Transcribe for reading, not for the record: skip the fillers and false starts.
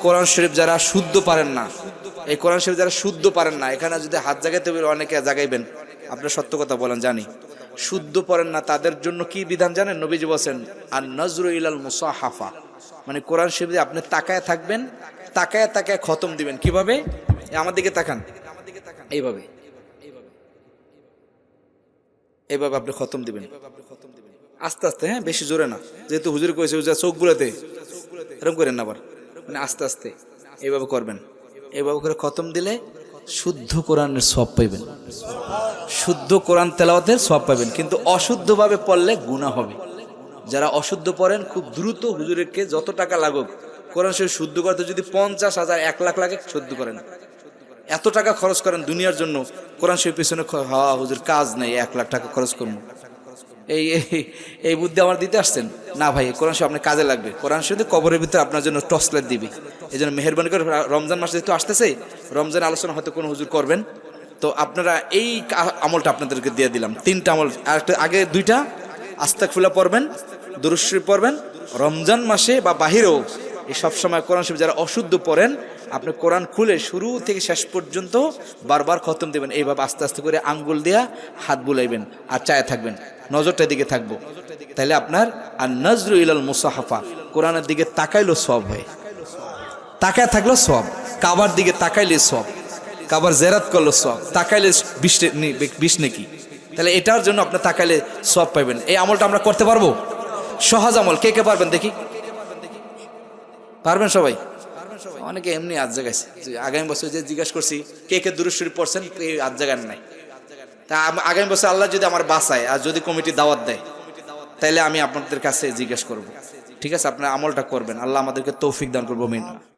কোরআন শরীফ যারা শুদ্ধ পারেন না, এই কোরআন শরীফ যারা শুদ্ধ পারেন না, এখানে যদি হাত জাগাইতে বলে অনেকে জাগাইবেন, আপনার সত্য কথা বলেন জানি, শুদ্ধ পড়েন না তাদের জন্য কি বিধান জানেন? নবীজি বলেন আর নজরু ইলাল মুসাহাফা, মানে কোরআন শরীফ আপনি তাকায় থাকবেন, তাকায় তাকায় খতম দিবেন। কিভাবে? আমার দিকে তাকান, এইভাবে এইভাবে আপনি খতম দিবেন আস্তে আস্তে, হ্যাঁ বেশি জোরে না, যেহেতু হুজুর কইছে হুজুর চোখ গুলোতে এরকম করেন না, আবার মানে আস্তে আস্তে এইভাবে করবেন। এইভাবে করে খতম দিলে শুদ্ধ কোরআনের সওয়াব পাইবেন, শুদ্ধ কোরআন তেলাওয়াতের সওয়াব পাইবেন। কিন্তু অশুদ্ধভাবে পড়লে গুনাহ হবে। যারা অশুদ্ধ পড়েন খুব দ্রুত হুজুরকে যত টাকা লাগুক কোরআন শরীফ শুদ্ধ করতে যদি 50,000 1 লাখ লাগে শুদ্ধ করেন, এত টাকা খরচ করেন দুনিয়ার জন্য, কোরআন শরীফ পিছনে হ্যাঁ হুজুর কাজ নেই 1 লাখ টাকা খরচ করবো, এই এই বুদ্ধি আমার দিতে আসছেন না ভাই? কোরআন শরীফ আপনার কাজে লাগবে। কোরআন শরীফ কবরের ভিতরে আপনার জন্য টর্চ লাইট দিবে। এই জন্য মেহেরবানি করে, রমজান মাসে যেহেতু আসতেছে, রমজান আলোচনা হয়তো কোনো হুজুর করবেন, তো আপনারা এই আমলটা আপনাদেরকে দিয়ে দিলাম। 3টা আমল, আর আগে 2টা আস্তাগফিরুল্লাহ পড়বেন, দুরূদ শরীফ পড়বেন। রমজান মাসে বা বাহিরেও এই সবসময় কোরআন শরীফ যারা অশুদ্ধ পড়েন, আপনি কোরআন খুলে শুরু থেকে শেষ পর্যন্ত বারবার খতম দেবেন। এইভাবে আস্তে আস্তে করে আঙ্গুল দিয়া হাত বুলাইবেন আর চায়ে থাকবেন, নজরটা দিকে থাকবো। তাহলে আপনার আর নজরু ইলাল মুসাহাফা, কোরআনের দিকে তাকাইলো সওয়াব হয়, তাকায় থাকলো সওয়াব। কাবার দিকে তাকাইলে সওয়াব, কাবার জিয়ারত করলো সওয়াব, তাকাইলে 20 নেকি। তাহলে এটার জন্য আপনি তাকাইলে সওয়াব পাইবেন। এই আমলটা আমরা করতে পারবো, সহজ আমল। কে কে পারবেন দেখি? পারবেন সবাই? অনেকে এমনি হাত জাগাইছে। আগামী বছর যে জিজ্ঞাসা করছি কে কে দুরূদ শরীফ পড়ছেন, হাত জাগান নাই। তা আগামী বছর আল্লাহ যদি আমার বাঁচায় আর যদি কমিটি দাওয়াত দেয়, তাইলে আমি আপনাদের কাছে জিজ্ঞেস করব। ঠিক আছে, আপনার আমলটা করবেন। আল্লাহ আমাদেরকে তৌফিক দান করবো। আমিন।